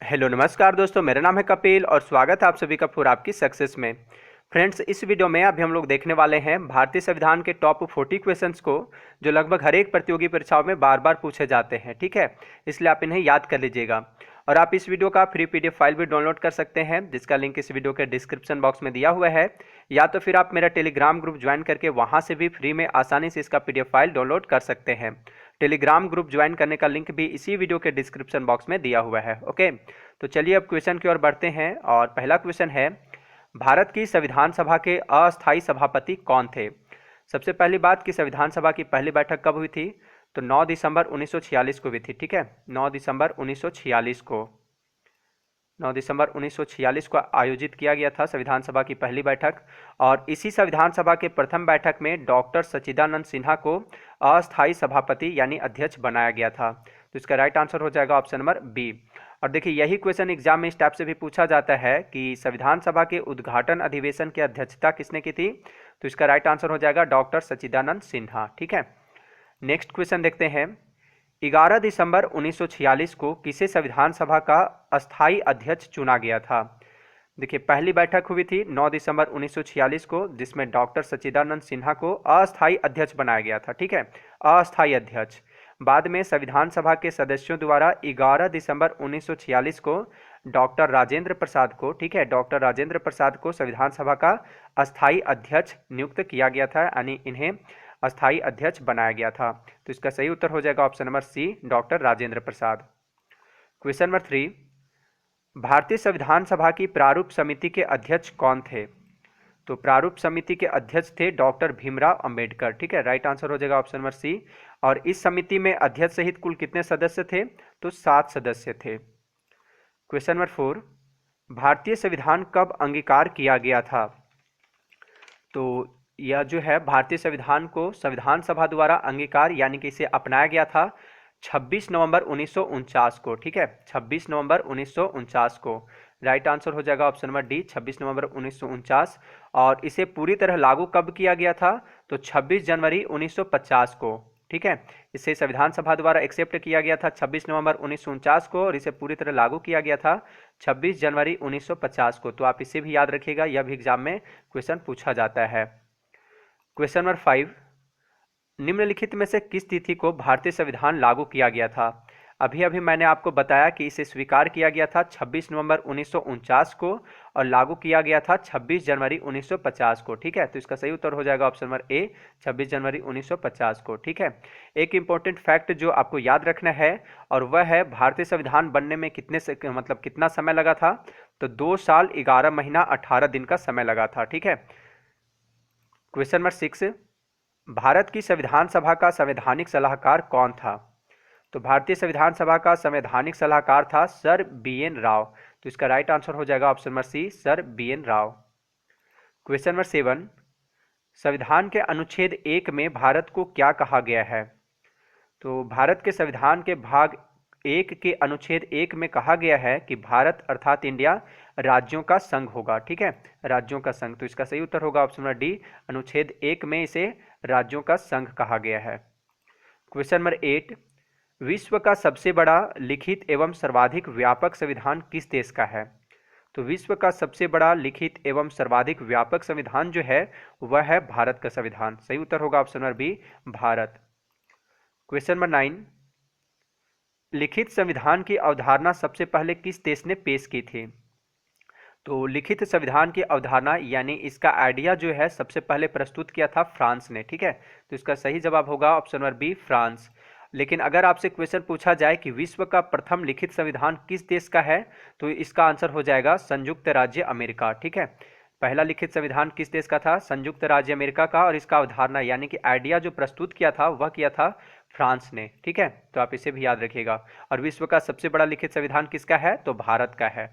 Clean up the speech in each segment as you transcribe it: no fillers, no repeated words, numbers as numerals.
Hello नमस्कार दोस्तों, मेरा नाम है कपिल और स्वागत है आप सभी का फॉर आपकी सक्सेस में। फ्रेंड्स, इस वीडियो में अभी हम लोग देखने वाले हैं भारतीय संविधान के टॉप 40 क्वेश्चंस को, जो लगभग हर एक प्रतियोगी परीक्षाओं में बार बार पूछे जाते हैं। ठीक है, इसलिए आप इन्हें याद कर लीजिएगा। और आप इस वीडियो का फ्री पीडीएफ फाइल भी डाउनलोड कर सकते हैं, जिसका लिंक इस वीडियो के डिस्क्रिप्शन बॉक्स में दिया हुआ है, या तो फिर आप मेरा टेलीग्राम ग्रुप ज्वाइन करके वहां से भी फ्री में आसानी से इसका पीडीएफ फाइल डाउनलोड कर सकते हैं। टेलीग्राम ग्रुप ज्वाइन करने का लिंक भी इसी वीडियो के डिस्क्रिप्शन बॉक्स में दिया हुआ है। ओके, तो चलिए अब क्वेश्चन की ओर बढ़ते हैं। और पहला क्वेश्चन है, भारत की संविधान सभा के अस्थायी सभापति कौन थे? सबसे पहली बात कि संविधान सभा की पहली बैठक कब हुई थी? तो 9 दिसंबर 1946 को हुई थी। ठीक है, 9 दिसंबर 1946 को 9 दिसंबर 1946 को आयोजित किया गया था संविधान सभा की पहली बैठक। और इसी संविधान सभा के प्रथम बैठक में डॉक्टर सच्चिदानंद सिन्हा को अस्थायी सभापति यानी अध्यक्ष बनाया गया था। तो इसका राइट आंसर हो जाएगा ऑप्शन नंबर बी। और देखिए, यही क्वेश्चन एग्जाम में इस टाइप से भी पूछा जाता है कि संविधान सभा के उद्घाटन अधिवेशन की अध्यक्षता किसने की थी? तो इसका राइट आंसर हो जाएगा डॉक्टर सच्चिदानंद सिन्हा। ठीक है, नेक्स्ट क्वेश्चन देखते हैं। 11 दिसंबर 1946 को किसे संविधान सभा का अस्थायी अध्यक्ष चुना गया था? देखिए, पहली बैठक हुई थी 9 दिसंबर 1946 को, जिसमें डॉक्टर सच्चिदानंद सिन्हा को अस्थायी अध्यक्ष बनाया गया था। ठीक है, अस्थायी अध्यक्ष। बाद में संविधान सभा के सदस्यों द्वारा 11 दिसंबर 1946 को डॉक्टर राजेंद्र प्रसाद को, ठीक है, डॉक्टर राजेंद्र प्रसाद को संविधान सभा का अस्थायी अध्यक्ष नियुक्त किया गया था, यानी इन्हें अस्थायी अध्यक्ष बनाया गया था। तो इसका सही उत्तर हो जाएगा option number C, doctor Rajendra Prasad. Question number 3, भारतीय संविधान सभा की प्रारूप समिति के अध्यक्ष कौन थे? तो प्रारूप समिति के अध्यक्ष थे डॉक्टर भीमराव अंबेडकर। ठीक है, राइट आंसर हो जाएगा ऑप्शन नंबर सी। और इस समिति में अध्यक्ष सहित कुल कितने सदस्य थे? तो 7 सदस्य थे। क्वेश्चन नंबर 4, भारतीय संविधान कब अंगीकार किया गया था? तो यह जो है भारतीय संविधान को संविधान सभा द्वारा अंगीकार यानी कि इसे अपनाया गया था 26 नवंबर 1949 को। ठीक है, 26 नवंबर 1949 को। राइट आंसर हो जाएगा ऑप्शन नंबर डी, 26 नवंबर 1949। और इसे पूरी तरह लागू कब किया गया था? तो 26 जनवरी 1950 को। ठीक है, इसे संविधान सभा द्वारा एक्सेप्ट किया गया था 26 नवंबर 1949 को, और इसे पूरी तरह लागू किया गया था 26 जनवरी 1950 को। तो आप इसे भी याद रखिएगा, यह भी एग्जाम में क्वेश्चन पूछा जाता है। क्वेश्चन नंबर 5, निम्नलिखित में से किस तिथि को भारतीय संविधान लागू किया गया था? अभी अभी मैंने आपको बताया कि इसे स्वीकार किया गया था 26 नवंबर 1949 को, और लागू किया गया था 26 जनवरी 1950 को। ठीक है, तो इसका सही उत्तर हो जाएगा ऑप्शन नंबर ए, 26 जनवरी 1950 को। ठीक है, एक इंपॉर्टेंट फैक्ट जो आपको याद रखना है, और वह है भारतीय संविधान बनने में कितना समय लगा था? तो 2 साल 11 महीना 18 दिन का समय लगा था। ठीक है, क्वेश्चन नंबर 6, भारत की संविधान सभा का संवैधानिक सलाहकार कौन था? तो भारतीय संविधान सभा का संवैधानिक सलाहकार था सर बी.एन. राव। तो इसका राइट आंसर हो जाएगा option number C, sir B N. Rao. Question number 7, संविधान के अनुच्छेद 1 में भारत को क्या कहा गया है? तो भारत के संविधान के भाग 1 के अनुच्छेद 1 में कहा गया है कि भारत अर्थात इंडिया राज्यों का संघ होगा। ठीक है, राज्यों का संघ। तो इसका सही उत्तर होगा ऑप्शन नंबर डी, अनुच्छेद 1 में इसे राज्यों का संघ कहा गया है। क्वेश्चन नंबर 8, विश्व का सबसे बड़ा लिखित एवं सर्वाधिक व्यापक संविधान किस देश का है? तो विश्व का सबसे बड़ा लिखित एवं सर्वाधिक व्यापक संविधान जो है वह है भारत का संविधान। सही उत्तर होगा option number B, Bharat. Question number 9, लिखित संविधान की अवधारणा सबसे पहले किस देश ने पेश की थी? तो लिखित संविधान की अवधारणा यानी इसका आइडिया जो है सबसे पहले प्रस्तुत किया था फ्रांस ने। ठीक है, तो इसका सही जवाब होगा ऑप्शन नंबर बी, फ्रांस। लेकिन अगर आपसे क्वेश्चन पूछा जाए कि विश्व का प्रथम लिखित संविधान किस देश का है, तो इसका आंसर हो जाएगा संयुक्त राज्य अमेरिका। ठीक है, पहला लिखित संविधान किस देश का था? संयुक्त राज्य अमेरिका का। और इसका अवधारणा यानी कि आइडिया जो प्रस्तुत किया था वह किया था फ्रांस ने। ठीक है, तो आप इसे भी याद रखिएगा। और विश्व का सबसे बड़ा लिखित संविधान किसका है? तो भारत का है।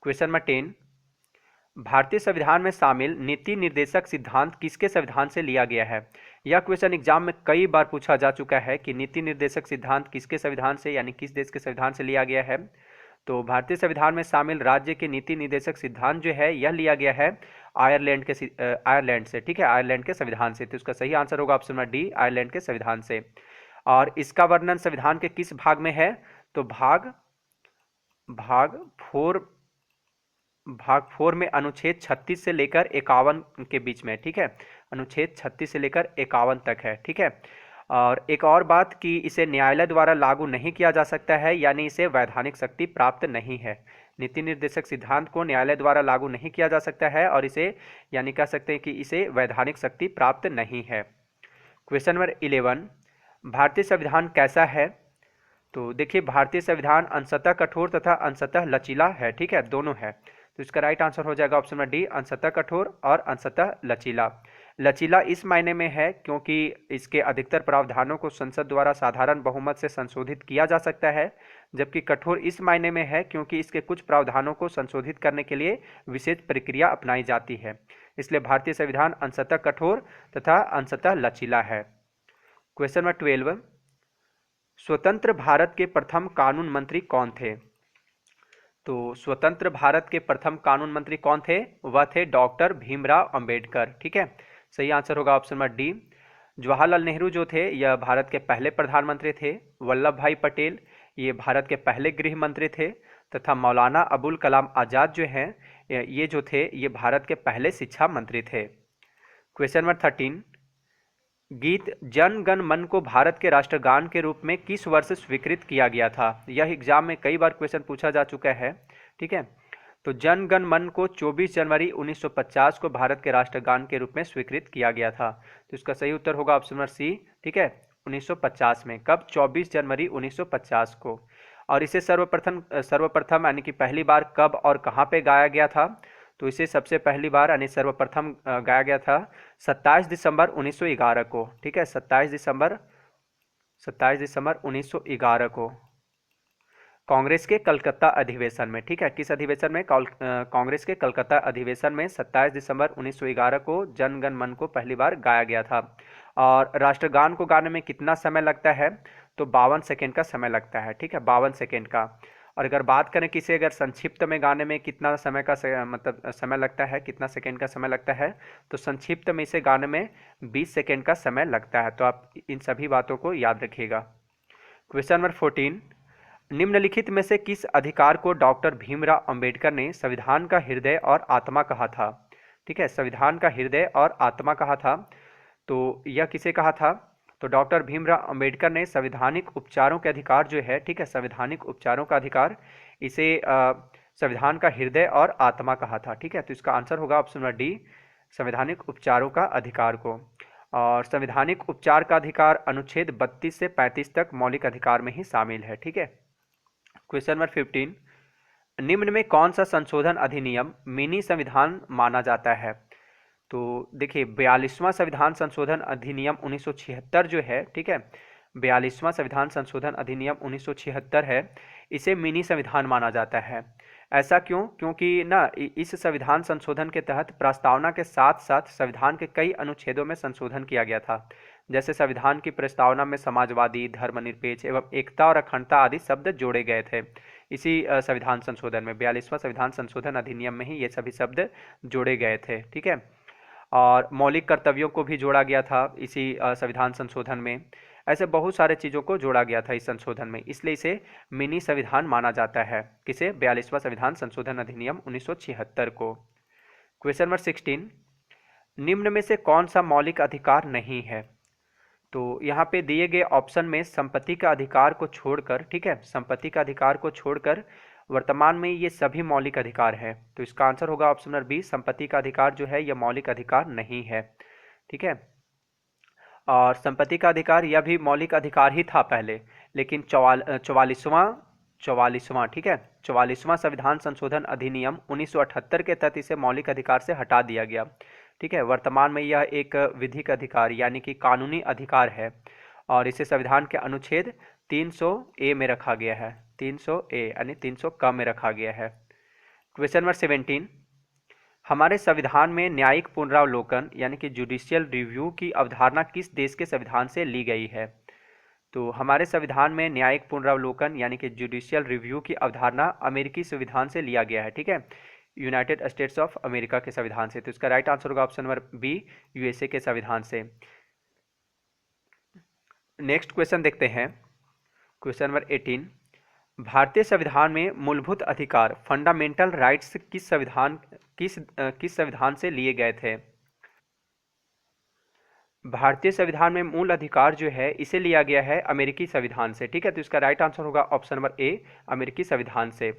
क्वेश्चन नंबर 10, भारतीय संविधान में शामिल नीति निर्देशक सिद्धांत किसके संविधान से लिया गया है? यह क्वेश्चन एग्जाम में कई बार पूछा जा चुका है कि नीति निर्देशक सिद्धांत किसके संविधान से यानी किस देश के संविधान से लिया गया है। तो भारतीय संविधान में शामिल राज्य के नीति निर्देशक सिद्धांत जो है यह लिया गया है आयरलैंड से। ठीक है, आयरलैंड के संविधान से। तो इसका सही आंसर होगा ऑप्शन नंबर डी, आयरलैंड के संविधान से। और इसका वर्णन संविधान के किस भाग में है? तो भाग फोर भाग फोर में अनुच्छेद 36 से लेकर 51 के बीच में, ठीक है। अनुच्छेद 36 से लेकर 51 तक है, ठीक है। और एक और बात कि इसे न्यायालय द्वारा लागू नहीं किया जा सकता है, यानी इसे वैधानिक शक्ति प्राप्त नहीं है। नीति निर्देशक सिद्धांत को न्यायालय द्वारा लागू नहीं किया जा सकता है और इसे यानी कह सकते हैं कि इसे वैधानिक शक्ति प्राप्त नहीं है। क्वेश्चन नंबर 11, भारतीय संविधान कैसा है? तो देखिए, भारतीय संविधान अंशतः कठोर तथा अंशतः लचीला है, ठीक है, दोनों है। तो इसका राइट आंसर हो जाएगा ऑप्शन नंबर डी, अंशतः कठोर और अंशतः लचीला। लचीला इस मायने में है क्योंकि इसके अधिकतर प्रावधानों को संसद द्वारा साधारण बहुमत से संशोधित किया जा सकता है, जबकि कठोर इस मायने में है क्योंकि इसके कुछ प्रावधानों को संशोधित करने के लिए विशेष प्रक्रिया अपनाई जाती है। इसलिए भारतीय संविधान अंशतः कठोर तथा अंशतः लचीला है। क्वेश्चन नंबर 12, स्वतंत्र भारत के प्रथम कानून मंत्री कौन थे? तो स्वतंत्र भारत के प्रथम कानून मंत्री कौन थे? वह थे डॉक्टर भीमराव अंबेडकर, ठीक है। सही आंसर होगा option number D. Jawaharlal Nehru जो थे यह भारत के पहले प्रधानमंत्री थे। वल्लभ भाई पटेल ये भारत के पहले गृह मंत्री थे तथा मौलाना अबुल कलाम आज़ाद जो हैं ये जो थे ये भारत के पहले शिक्षा मंत्री थे। क्वेश्चन नंबर 13, गीत जन गण मन को भारत के राष्ट्रगान के रूप में किस वर्ष स्वीकृत किया गया था? यह एग्जाम में कई बार क्वेश्चन पूछा जा चुका है, ठीक है। तो जन गण मन को 24 जनवरी 1950 को भारत के राष्ट्रगान के रूप में स्वीकृत किया गया था। तो इसका सही उत्तर होगा ऑप्शन नंबर सी, ठीक है, 1950 में। कब? 24 जनवरी 1950 को। और इसे सर्वप्रथम यानी कि पहली बार कब और कहाँ पे गाया गया था? तो इसे सबसे पहली बार यानी सर्वप्रथम गाया गया था 27 दिसंबर 1911 को, ठीक है। 27 दिसंबर 1911 को कांग्रेस के कलकत्ता अधिवेशन में, ठीक है। किस अधिवेशन में? कांग्रेस के कलकत्ता अधिवेशन में 27 दिसंबर 1911 को जन गण मन को पहली बार गाया गया था। और राष्ट्रगान को गाने में कितना समय लगता है? तो 52 सेकेंड का समय लगता है, ठीक है, 52 सेकेंड का। और अगर बात करें कि इसे अगर संक्षिप्त में गाने में कितना समय का मतलब समय लगता है, कितना सेकेंड का समय लगता है, तो संक्षिप्त में इसे गाने में 20 सेकेंड का समय लगता है। तो आप इन सभी बातों को याद रखिएगा। क्वेश्चन नंबर 14, निम्नलिखित में से किस अधिकार को डॉक्टर भीमराव अंबेडकर ने संविधान का हृदय और आत्मा कहा था? ठीक है, संविधान का हृदय और आत्मा कहा था। तो यह किसे कहा था? तो डॉक्टर भीमराव अंबेडकर ने संवैधानिक उपचारों के अधिकार जो है, ठीक है, संवैधानिक उपचारों का अधिकार, इसे संविधान का हृदय और आत्मा कहा था, ठीक है। तो इसका आंसर होगा ऑप्शन नंबर डी, संवैधानिक उपचारों का अधिकार को। और संवैधानिक उपचार का अधिकार अनुच्छेद 32 से 35 तक मौलिक अधिकार में ही शामिल है, ठीक है। क्वेश्चन नंबर 15, निम्न में कौन सा संशोधन अधिनियम मिनी संविधान माना जाता है? तो देखिए, 42वां संविधान संशोधन अधिनियम 1976 जो है, ठीक है, 42वां संविधान संशोधन अधिनियम 1976 है, इसे मिनी संविधान माना जाता है। ऐसा क्यों? क्योंकि ना इस संविधान संशोधन के तहत प्रस्तावना के साथ साथ संविधान के कई अनुच्छेदों में संशोधन किया गया था। जैसे संविधान की प्रस्तावना में समाजवादी, धर्मनिरपेक्ष एवं एकता और अखंडता आदि शब्द जोड़े गए थे। इसी संविधान संशोधन में 42वां संविधान संशोधन अधिनियम में ही ये सभी शब्द जोड़े गए थे, ठीक है। और मौलिक कर्तव्यों को भी जोड़ा गया था इसी संविधान संशोधन में। ऐसे बहुत सारे चीज़ों को जोड़ा गया था इस संशोधन में, इसलिए इसे मिनी संविधान माना जाता है। किसे? 42वां संविधान संशोधन अधिनियम 1976 को। क्वेश्चन नंबर 16, निम्न में से कौन सा मौलिक अधिकार नहीं है? तो यहाँ पे दिए गए ऑप्शन में संपत्ति का अधिकार को छोड़कर, ठीक है, संपत्ति का अधिकार को छोड़कर वर्तमान में ये सभी मौलिक अधिकार है। तो इसका आंसर होगा ऑप्शन नंबर बी, संपत्ति का अधिकार जो है यह मौलिक अधिकार नहीं है, ठीक है। और संपत्ति का अधिकार यह भी मौलिक अधिकार ही था पहले, लेकिन 44वां, ठीक है, 44वां संविधान संशोधन अधिनियम 1978 के तहत इसे मौलिक अधिकार से हटा दिया गया, ठीक है। वर्तमान में यह एक विधिक अधिकार यानी कि कानूनी अधिकार है और इसे संविधान के अनुच्छेद 300A में रखा गया है, 300A यानी 300 क में रखा गया है। क्वेश्चन नंबर 17, हमारे संविधान में न्यायिक पुनरावलोकन यानी कि जुडिशियल रिव्यू की अवधारणा किस देश के संविधान से ली गई है? तो हमारे संविधान में न्यायिक पुनरावलोकन यानी कि जुडिशियल रिव्यू की अवधारणा अमेरिकी संविधान से लिया गया है, ठीक है, यूनाइटेड स्टेट्स ऑफ अमेरिका के संविधान से। तो इसका राइट आंसर होगा ऑप्शन नंबर बी, यूएसए के संविधान से। नेक्स्ट क्वेश्चन देखते हैं, क्वेश्चन नंबर 18, भारतीय संविधान में मूलभूत अधिकार फंडामेंटल राइट्स किस संविधान से लिए गए थे? भारतीय संविधान में मूल अधिकार जो है इसे लिया गया है अमेरिकी संविधान से। ठीक है, तो इसका राइट आंसर होगा ऑप्शन नंबर ए, अमेरिकी संविधान से।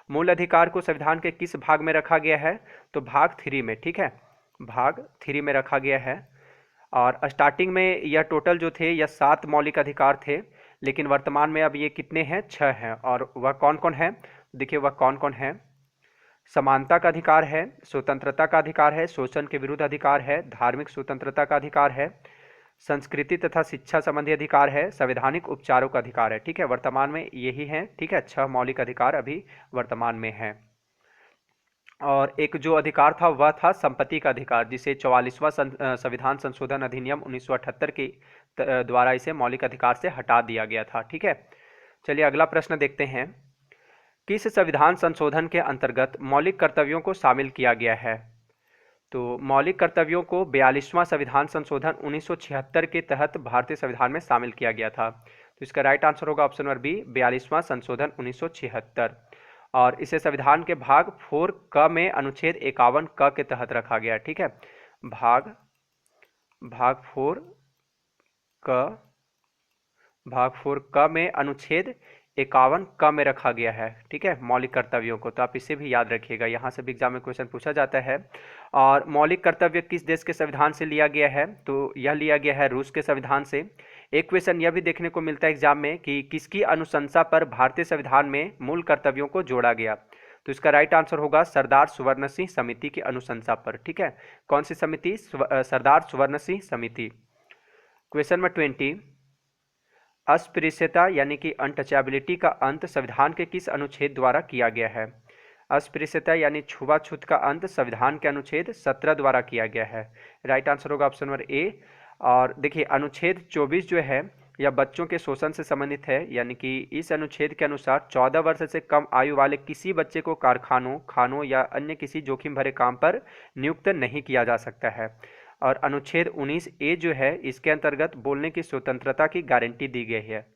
मूल अधिकार को संविधान के किस भाग में रखा गया है? तो भाग 3 में। ठीक है, भाग 3 में रखा गया है। और स्टार्टिंग में यह टोटल जो थे यह 7 मौलिक अधिकार थे, लेकिन वर्तमान में अब ये कितने हैं? 6 हैं। और वह कौन कौन है? देखिए वह कौन कौन है। समानता का अधिकार है, स्वतंत्रता का अधिकार है, शोषण के विरुद्ध अधिकार है, धार्मिक स्वतंत्रता का अधिकार है, संस्कृति तथा शिक्षा संबंधी अधिकार है, संवैधानिक उपचारों का अधिकार है। ठीक है, वर्तमान में यही है। ठीक है, 6 मौलिक अधिकार अभी वर्तमान में है। और एक जो अधिकार था वह था संपत्ति का अधिकार, जिसे 44वां संविधान संशोधन अधिनियम 1978 के द्वारा इसे मौलिक अधिकार से हटा दिया गया था। ठीक है, चलिए अगला प्रश्न देखते हैं। किस संविधान संशोधन के अंतर्गत मौलिक कर्तव्यों को शामिल किया गया है? तो मौलिक कर्तव्यों को 42वां संविधान संशोधन 1976 के तहत भारतीय संविधान में शामिल किया गया था। तो इसका राइट आंसर होगा ऑप्शन नंबर बी, 42वां संशोधन 1976। और इसे संविधान के भाग 4 क में अनुच्छेद 51 क के तहत रखा गया। ठीक है, भाग 4 क में अनुच्छेद 51 क में रखा गया है। ठीक है, मौलिक कर्तव्यों को, तो आप इसे भी याद रखिएगा, यहाँ से भी एग्जाम में क्वेश्चन पूछा जाता है। और मौलिक कर्तव्य किस देश के संविधान से लिया गया है? तो यह लिया गया है रूस के संविधान से। एक क्वेश्चन यह भी देखने को मिलता है एग्जाम में कि किसकी अनुशंसा पर भारतीय संविधान में मूल कर्तव्यों को जोड़ा गया? तो इसका राइट आंसर होगा सरदार सुवर्ण सिंह समिति की अनुशंसा पर। ठीक है, कौन सी समिति? सरदार सुवर्ण सिंह समिति। क्वेश्चन नंबर 20, अस्पृश्यता यानी कि अनटचेबिलिटी का अंत संविधान के किस अनुच्छेद द्वारा किया गया है? अस्पृश्यता यानी छुआछूत का अंत संविधान के अनुच्छेद 17 द्वारा किया गया है। राइट आंसर होगा ऑप्शन नंबर ए। और देखिए अनुच्छेद 24 जो है यह बच्चों के शोषण से संबंधित है, यानी कि इस अनुच्छेद के अनुसार 14 वर्ष से कम आयु वाले किसी बच्चे को कारखानों, खानों या अन्य किसी जोखिम भरे काम पर नियुक्त नहीं किया जा सकता है। और अनुच्छेद 19 ए जो है इसके अंतर्गत बोलने की स्वतंत्रता की गारंटी दी गई है।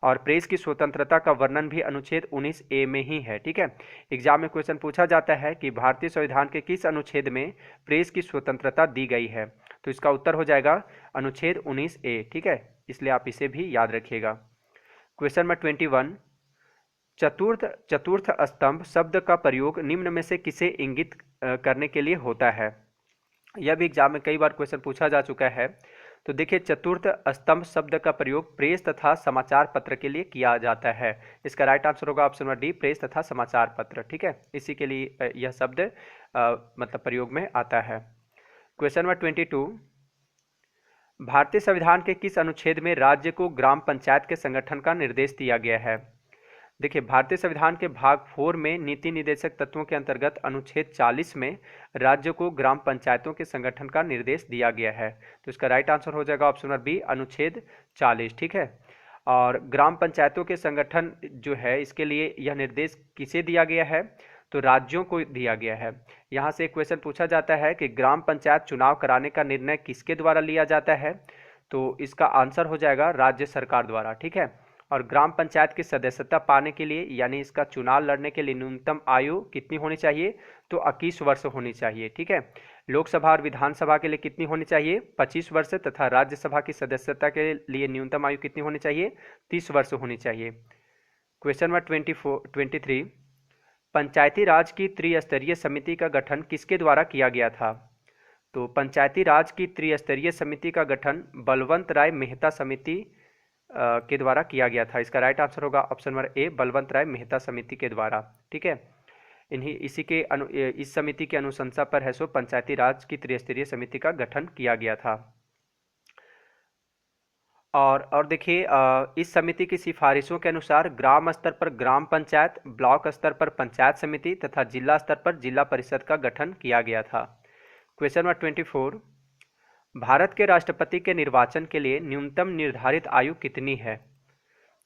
और प्रेस की स्वतंत्रता का वर्णन भी अनुच्छेद 19 ए में ही है। ठीक है, एग्जाम में क्वेश्चन पूछा जाता है कि भारतीय संविधान के किस अनुच्छेद में प्रेस की स्वतंत्रता दी गई है? तो इसका उत्तर हो जाएगा अनुच्छेद 19 ए। ठीक है, इसलिए आप इसे भी याद रखिएगा। क्वेश्चन नंबर 21, चतुर्थ स्तंभ शब्द का प्रयोग निम्न में से किसे इंगित करने के लिए होता है? यह भी एग्जाम में कई बार क्वेश्चन पूछा जा चुका है। तो देखिए चतुर्थ स्तंभ शब्द का प्रयोग प्रेस तथा समाचार पत्र के लिए किया जाता है। इसका राइट आंसर होगा ऑप्शन नंबर डी, प्रेस तथा समाचार पत्र। ठीक है, इसी के लिए यह शब्द मतलब प्रयोग में आता है। क्वेश्चन नंबर 22, भारतीय संविधान के किस अनुच्छेद में राज्य को ग्राम पंचायत के संगठन का निर्देश दिया गया है? देखिए भारतीय संविधान के भाग 4 में नीति निर्देशक तत्वों के अंतर्गत अनुच्छेद 40 में राज्य को ग्राम पंचायतों के संगठन का निर्देश दिया गया है। तो इसका राइट आंसर हो जाएगा ऑप्शन नंबर बी, अनुच्छेद 40। ठीक है, और ग्राम पंचायतों के संगठन जो है इसके लिए यह निर्देश किसे दिया गया है? तो राज्यों को दिया गया है। यहाँ से एक क्वेश्चन पूछा जाता है कि ग्राम पंचायत चुनाव कराने का निर्णय किसके द्वारा लिया जाता है? तो इसका आंसर हो जाएगा राज्य सरकार द्वारा। ठीक है, और ग्राम पंचायत की सदस्यता पाने के लिए यानी इसका चुनाव लड़ने के लिए न्यूनतम आयु कितनी होनी चाहिए? तो 21 वर्ष होनी चाहिए। ठीक है, लोकसभा और विधानसभा के लिए कितनी होनी चाहिए? 25 वर्ष, तथा राज्यसभा की सदस्यता के लिए न्यूनतम आयु कितनी होनी चाहिए? 30 वर्ष होनी चाहिए। क्वेश्चन नंबर 23, पंचायती राज की त्रिस्तरीय समिति का गठन किसके द्वारा किया गया था? तो पंचायती राज की त्रिस्तरीय समिति का गठन बलवंत राय मेहता समिति के द्वारा किया गया था। इसका राइट आंसर होगा ऑप्शन नंबर ए, बलवंत राय मेहता समिति के द्वारा। ठीक है, इस समिति के अनुशंसा पर है सो पंचायती राज की त्रिस्तरीय समिति का गठन किया गया था। और देखिए इस समिति की सिफारिशों के अनुसार ग्राम स्तर पर ग्राम पंचायत, ब्लॉक स्तर पर पंचायत समिति तथा जिला स्तर पर जिला परिषद का गठन किया गया था। क्वेश्चन नंबर 24, भारत के राष्ट्रपति के निर्वाचन के लिए न्यूनतम निर्धारित आयु कितनी है?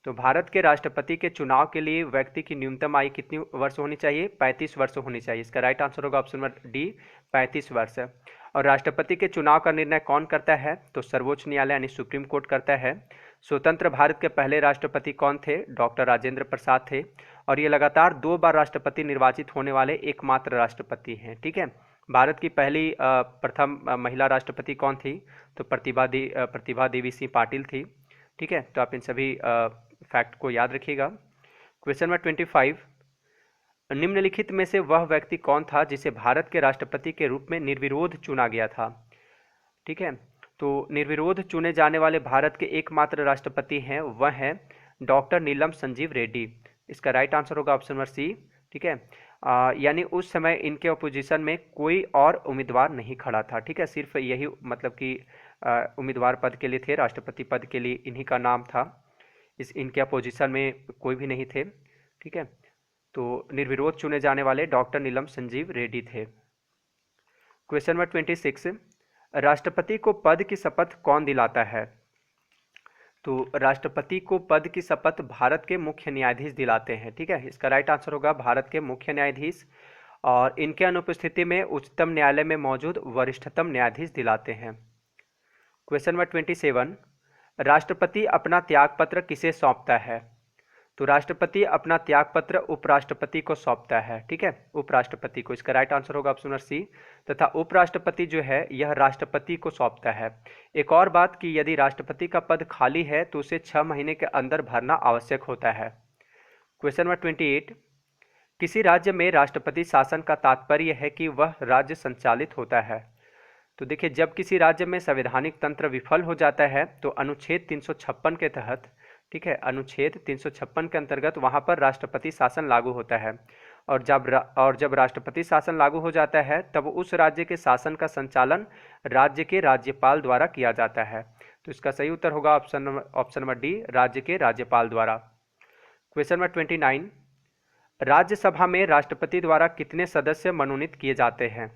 तो भारत के राष्ट्रपति के चुनाव के लिए व्यक्ति की न्यूनतम आयु कितनी वर्ष होनी चाहिए? 35 वर्ष होनी चाहिए। इसका राइट आंसर होगा ऑप्शन नंबर डी, 35 वर्ष। और राष्ट्रपति के चुनाव का निर्णय कौन करता है? तो सर्वोच्च न्यायालय यानी सुप्रीम कोर्ट करता है। स्वतंत्र भारत के पहले राष्ट्रपति कौन थे? डॉक्टर राजेंद्र प्रसाद थे। और ये लगातार 2 बार राष्ट्रपति निर्वाचित होने वाले एकमात्र राष्ट्रपति हैं। ठीक है। भारत की पहली प्रथम महिला राष्ट्रपति कौन थी? तो प्रतिभा देवी सिंह पाटिल थी। ठीक है, तो आप इन सभी फैक्ट को याद रखिएगा। क्वेश्चन नंबर 25, निम्नलिखित में से वह व्यक्ति कौन था जिसे भारत के राष्ट्रपति के रूप में निर्विरोध चुना गया था? ठीक है, तो निर्विरोध चुने जाने वाले भारत के एकमात्र राष्ट्रपति हैं, वह हैं डॉक्टर नीलम संजीव रेड्डी। इसका राइट आंसर होगा ऑप्शन नंबर सी। ठीक है, यानी उस समय इनके अपोजिशन में कोई और उम्मीदवार नहीं खड़ा था। ठीक है, सिर्फ यही मतलब कि उम्मीदवार पद के लिए थे, राष्ट्रपति पद के लिए इन्हीं का नाम था। इनके अपोजिशन में कोई भी नहीं थे। ठीक है, तो निर्विरोध चुने जाने वाले डॉक्टर नीलम संजीव रेड्डी थे। क्वेश्चन नंबर 26, राष्ट्रपति को पद की शपथ कौन दिलाता है? तो राष्ट्रपति को पद की शपथ भारत के मुख्य न्यायाधीश दिलाते हैं। ठीक है, इसका राइट आंसर होगा भारत के मुख्य न्यायाधीश, और इनके अनुपस्थिति में उच्चतम न्यायालय में मौजूद वरिष्ठतम न्यायाधीश दिलाते हैं। क्वेश्चन नंबर 27, राष्ट्रपति अपना त्यागपत्र किसे सौंपता है? तो राष्ट्रपति अपना त्यागपत्र उपराष्ट्रपति को सौंपता है। ठीक है, उपराष्ट्रपति को। इसका राइट आंसर होगा ऑप्शन नंबर सी, तथा उपराष्ट्रपति जो है यह राष्ट्रपति को सौंपता है। एक और बात कि यदि राष्ट्रपति का पद खाली है तो उसे 6 महीने के अंदर भरना आवश्यक होता है। क्वेश्चन नंबर 28, किसी राज्य में राष्ट्रपति शासन का तात्पर्य है कि वह राज्य संचालित होता है। तो देखिए, जब किसी राज्य में संवैधानिक तंत्र विफल हो जाता है तो अनुच्छेद 356 के तहत, ठीक है, अनुच्छेद 356 के अंतर्गत वहां पर राष्ट्रपति शासन लागू होता है। और जब राष्ट्रपति शासन लागू हो जाता है तब उस राज्य के शासन का संचालन राज्य के राज्यपाल द्वारा किया जाता है। तो इसका सही उत्तर होगा ऑप्शन नंबर डी, राज्य के राज्यपाल द्वारा। क्वेश्चन नंबर 29, राज्यसभा में राष्ट्रपति द्वारा कितने सदस्य मनोनीत किए जाते हैं?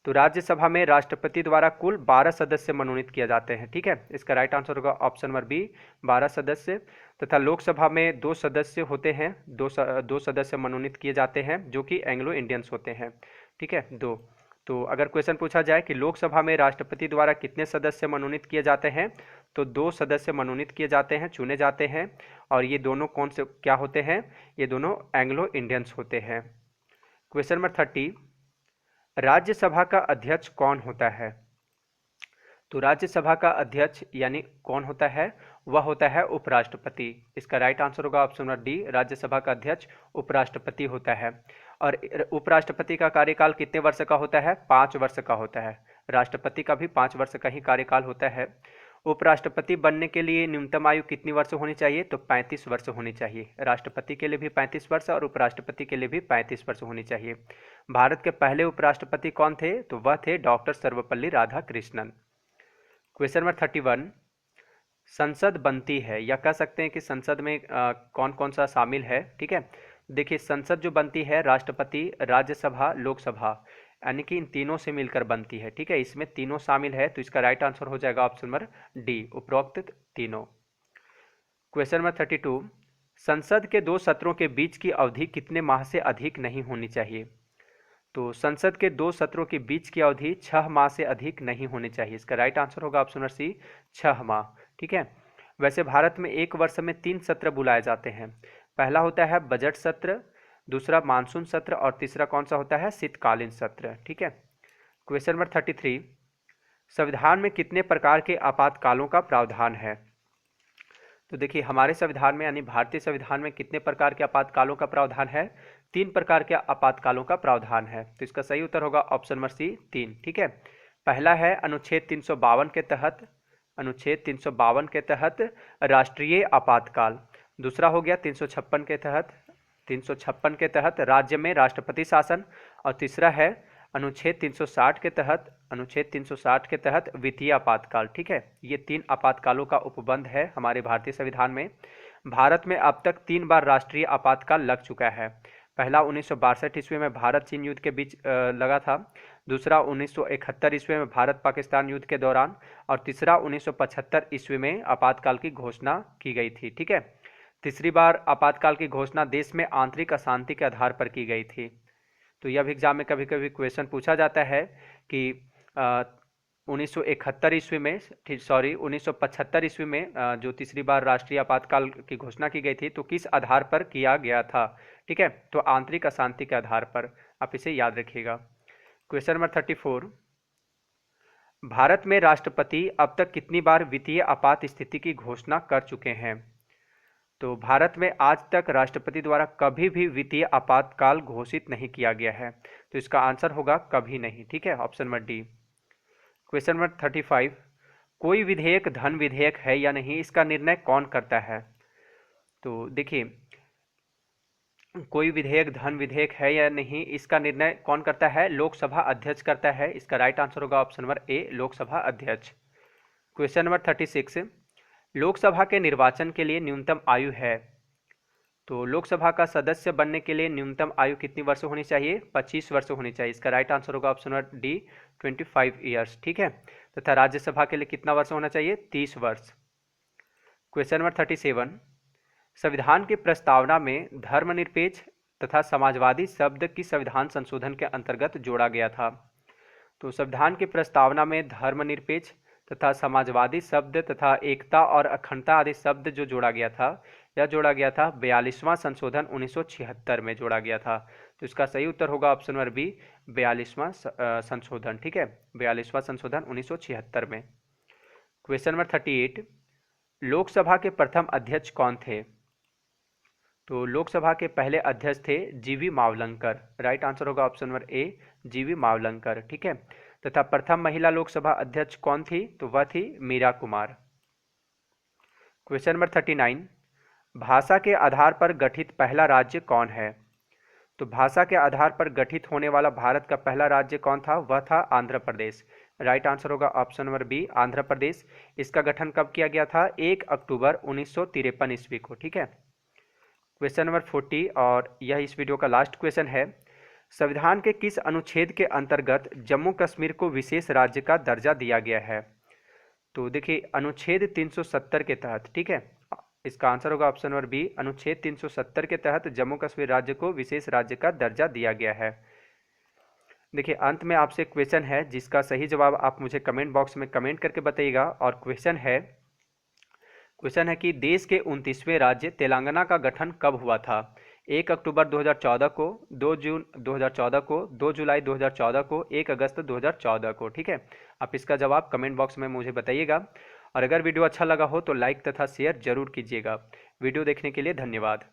तो राज्यसभा में राष्ट्रपति द्वारा कुल 12 सदस्य मनोनीत किए जाते हैं। ठीक है, इसका राइट आंसर होगा ऑप्शन नंबर बी, 12 सदस्य। तथा लोकसभा में 2 सदस्य होते हैं, दो सदस्य मनोनीत किए जाते हैं जो कि एंग्लो इंडियंस होते हैं। ठीक है, 2। तो अगर क्वेश्चन पूछा जाए कि लोकसभा में राष्ट्रपति द्वारा कितने सदस्य मनोनीत किए जाते हैं, तो 2 सदस्य मनोनीत किए जाते हैं, चुने जाते हैं। और ये दोनों कौन से क्या होते हैं? ये दोनों एंग्लो इंडियंस होते हैं। क्वेश्चन नंबर 30, राज्यसभा का अध्यक्ष कौन होता है? तो राज्यसभा का अध्यक्ष यानी कौन होता है? वह होता है उपराष्ट्रपति। इसका राइट आंसर होगा ऑप्शन नंबर डी, राज्यसभा का अध्यक्ष उपराष्ट्रपति होता है। और उपराष्ट्रपति का कार्यकाल कितने वर्ष का होता है? 5 वर्ष का होता है। राष्ट्रपति का भी 5 वर्ष का ही कार्यकाल होता है। उपराष्ट्रपति बनने के लिए न्यूनतम आयु कितनी वर्ष होनी चाहिए? तो 35 वर्ष होनी चाहिए। राष्ट्रपति के लिए भी 35 वर्ष और उपराष्ट्रपति के लिए भी 35 वर्ष होनी चाहिए। भारत के पहले उपराष्ट्रपति कौन थे? तो वह थे doctor Sarvepalli Radhakrishnan. Question number 31, संसद बनती है, या कह सकते हैं कि संसद में कौन कौन सा शामिल है? ठीक है, देखिए, संसद जो बनती है राष्ट्रपति, राज्यसभा, लोकसभा, यानी कि इन तीनों से मिलकर बनती है। ठीक है, इसमें तीनों शामिल है, तो इसका राइट आंसर हो जाएगा ऑप्शन नंबर डी, उपरोक्त तीनों। क्वेश्चन नंबर 32, संसद के 2 सत्रों के बीच की अवधि कितने माह से अधिक नहीं होनी चाहिए? तो संसद के 2 सत्रों के बीच की अवधि 6 माह से अधिक नहीं होनी चाहिए। इसका राइट आंसर होगा ऑप्शन नंबर सी, 6 माह। ठीक है, वैसे भारत में एक वर्ष में 3 सत्र बुलाए जाते हैं। पहला होता है बजट सत्र, दूसरा मानसून सत्र, और तीसरा कौन सा होता है? शीतकालीन सत्र। ठीक है, क्वेश्चन नंबर 33, संविधान में कितने प्रकार के आपातकालों का प्रावधान है? तो देखिए, हमारे संविधान में यानी भारतीय संविधान में कितने प्रकार के आपातकालों का प्रावधान है? 3 प्रकार के आपातकालों का प्रावधान है। तो इसका सही उत्तर होगा ऑप्शन नंबर सी, 3। ठीक है, पहला है अनुच्छेद 352 के तहत, अनुच्छेद 352 के तहत राष्ट्रीय आपातकाल। दूसरा हो गया 356 के तहत, 356 के तहत राज्य में राष्ट्रपति शासन। और तीसरा है अनुच्छेद 360 के तहत, अनुच्छेद 360 के तहत वित्तीय आपातकाल। ठीक है, ये 3 आपातकालों का उपबंध है हमारे भारतीय संविधान में। भारत में अब तक 3 बार राष्ट्रीय आपातकाल लग चुका है। पहला 1962 ईस्वी में भारत चीन युद्ध के बीच लगा था। दूसरा 1971 ईस्वी में भारत पाकिस्तान युद्ध के दौरान। और तीसरा 1975 ईस्वी में आपातकाल की घोषणा की गई थी। ठीक है, तीसरी बार आपातकाल की घोषणा देश में आंतरिक अशांति के आधार पर की गई थी। तो यह भी एग्जाम में कभी कभी क्वेश्चन पूछा जाता है कि 1971 ईस्वी में, सॉरी 1975 ईस्वी में जो तीसरी बार राष्ट्रीय आपातकाल की घोषणा की गई थी, तो किस आधार पर किया गया था? ठीक है, तो आंतरिक अशांति के आधार पर, आप इसे याद रखिएगा। क्वेश्चन नंबर 34, भारत में राष्ट्रपति अब तक कितनी बार वित्तीय आपात स्थिति की घोषणा कर चुके हैं? तो भारत में आज तक राष्ट्रपति द्वारा कभी भी वित्तीय आपातकाल घोषित नहीं किया गया है, तो इसका आंसर होगा कभी नहीं। ठीक है, option number D. Question number 35, कोई विधेयक धन विधेयक है या नहीं, इसका निर्णय कौन करता है? तो देखिए, कोई विधेयक धन विधेयक है या नहीं, इसका निर्णय कौन करता है? लोकसभा अध्यक्ष करता है। इसका राइट आंसर होगा ऑप्शन नंबर ए, लोकसभा अध्यक्ष। क्वेश्चन नंबर 36, लोकसभा के निर्वाचन के लिए न्यूनतम आयु है? तो लोकसभा का सदस्य बनने के लिए न्यूनतम आयु कितनी वर्ष होनी चाहिए? 25 वर्ष होनी चाहिए। इसका राइट आंसर होगा ऑप्शन नंबर डी, 25 ईयर्स। ठीक है, तथा राज्यसभा के लिए कितना वर्ष होना चाहिए? 30 वर्ष। क्वेश्चन नंबर 37, संविधान की प्रस्तावना में धर्मनिरपेक्ष तथा समाजवादी शब्द किस संविधान संशोधन के अंतर्गत जोड़ा गया था? तो संविधान की प्रस्तावना में धर्मनिरपेक्ष तथा समाजवादी शब्द तथा एकता और अखंडता आदि शब्द जो जोड़ा गया था, यह जोड़ा गया था 42वां संशोधन 1976 में जोड़ा गया था। तो इसका सही उत्तर होगा ऑप्शन नंबर बी, 42वां संशोधन। ठीक है, 42वां संशोधन 1976 में। क्वेश्चन नंबर 38, लोकसभा के प्रथम अध्यक्ष कौन थे? तो लोकसभा के पहले अध्यक्ष थे जीवी मावलंकर। राइट आंसर होगा ऑप्शन नंबर ए, जीवी मावलंकर। ठीक है, तथा प्रथम महिला लोकसभा अध्यक्ष कौन थी? तो वह थी मीरा कुमार। क्वेश्चन नंबर 39, भाषा के आधार पर गठित पहला राज्य कौन है? तो भाषा के आधार पर गठित होने वाला भारत का पहला राज्य कौन था? वह था आंध्र प्रदेश। राइट आंसर होगा option number B, Andhra Pradesh. इसका गठन कब किया गया था? 1 अक्टूबर 1953 ईस्वी को। ठीक है, क्वेश्चन नंबर 40, और यह इस वीडियो का लास्ट क्वेश्चन है, संविधान के किस अनुच्छेद के अंतर्गत जम्मू कश्मीर को विशेष राज्य का दर्जा दिया गया है? तो देखिए, अनुच्छेद 370 के तहत। ठीक है, इसका आंसर होगा ऑप्शन नंबर बी, अनुच्छेद 370 के तहत जम्मू कश्मीर राज्य को विशेष राज्य का दर्जा दिया गया है। देखिए, अंत में आपसे क्वेश्चन है जिसका सही जवाब आप मुझे कमेंट बॉक्स में कमेंट करके बताइएगा। और क्वेश्चन है कि देश के 29वें राज्य तेलंगाना का गठन कब हुआ था? 1 अक्टूबर 2014 को, 2 जून 2014 को, 2 जुलाई 2014 को, 1 अगस्त 2014 को। ठीक है, आप इसका जवाब कमेंट बॉक्स में मुझे बताइएगा। और अगर वीडियो अच्छा लगा हो तो लाइक तथा शेयर जरूर कीजिएगा। वीडियो देखने के लिए धन्यवाद।